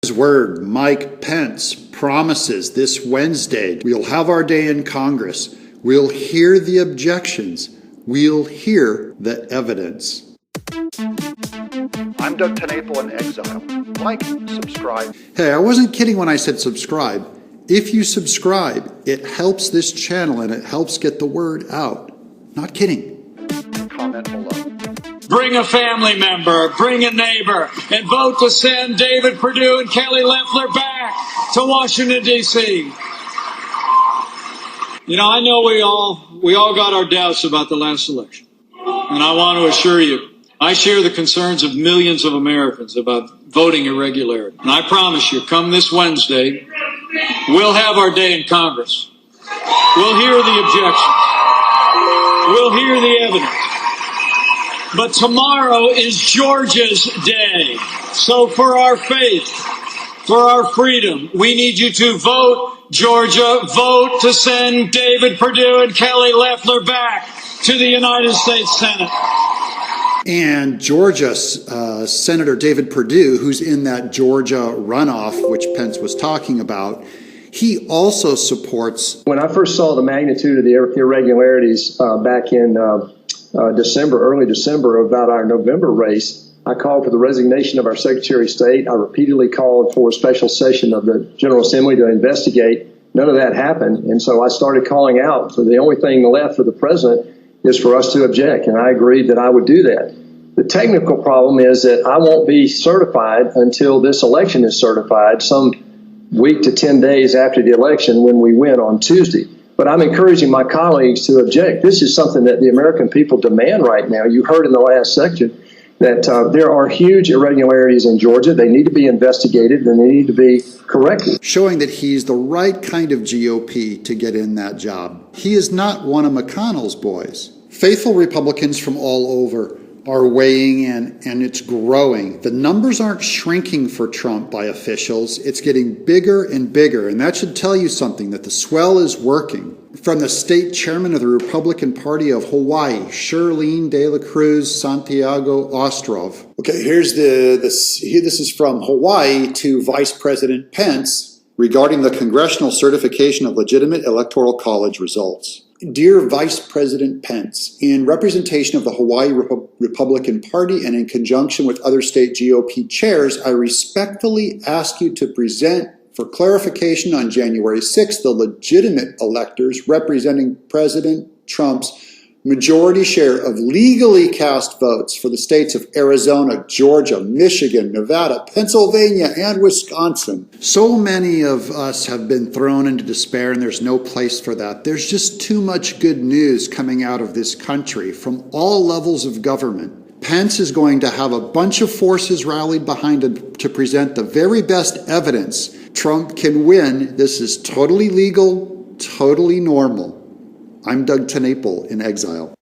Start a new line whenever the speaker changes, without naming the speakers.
His word, Mike Pence, promises this Wednesday we'll have our day in Congress. We'll hear the objections. We'll hear the evidence. I'm Doug Tenaple in exile. Like, subscribe. Hey, I wasn't kidding when I said subscribe. If you subscribe, it helps this channel and it helps get the word out. Not kidding. Comment below.
Bring a family member, bring a neighbor, and vote to send David Perdue and Kelly Loeffler back to Washington, D.C. You know, I know we all got our doubts about the last election. And I want to assure you, I share the concerns of millions of Americans about voting irregularity. And I promise you, come this Wednesday, we'll have our day in Congress. We'll hear the objections. We'll hear the evidence. But tomorrow is Georgia's day. So for our faith, for our freedom, we need you to vote, Georgia. Vote to send David Perdue and Kelly Loeffler back to the United States Senate.
And Georgia Senator David Perdue, who's in that Georgia runoff, which Pence was talking about, he also supports.
When I first saw the magnitude of the irregularities back in early December, about our November race, I called for the resignation of our Secretary of State. I repeatedly called for a special session of the General Assembly to investigate. None of that happened. And so I started calling out for the only thing left for the president is for us to object. And I agreed that I would do that. The technical problem is that I won't be certified until this election is certified, some week to 10 days after the election when we win on Tuesday. But I'm encouraging my colleagues to object. This is something that the American people demand right now. You heard in the last section that there are huge irregularities in Georgia. They need to be investigated and they need to be corrected.
Showing that he's the right kind of GOP to get in that job. He is not one of McConnell's boys. Faithful Republicans from all over are weighing in, and it's growing. The numbers aren't shrinking for Trump by officials. It's getting bigger and bigger, and that should tell you something, that the swell is working. From the state chairman of the Republican Party of Hawaii, Shirlene de la Cruz Santiago Ostrov. Okay, this is from Hawaii to Vice President Pence regarding the congressional certification of legitimate electoral college results. Dear Vice President Pence, in representation of the Hawaii Republican Party and in conjunction with other state GOP chairs, I respectfully ask you to present for clarification on January 6th the legitimate electors representing President Trump's majority share of legally cast votes for the states of Arizona, Georgia, Michigan, Nevada, Pennsylvania, and Wisconsin. So many of us have been thrown into despair, and there's no place for that. There's just too much good news coming out of this country from all levels of government. Pence is going to have a bunch of forces rallied behind him to present the very best evidence Trump can win. This is totally legal, totally normal. I'm Doug Tenaple in exile.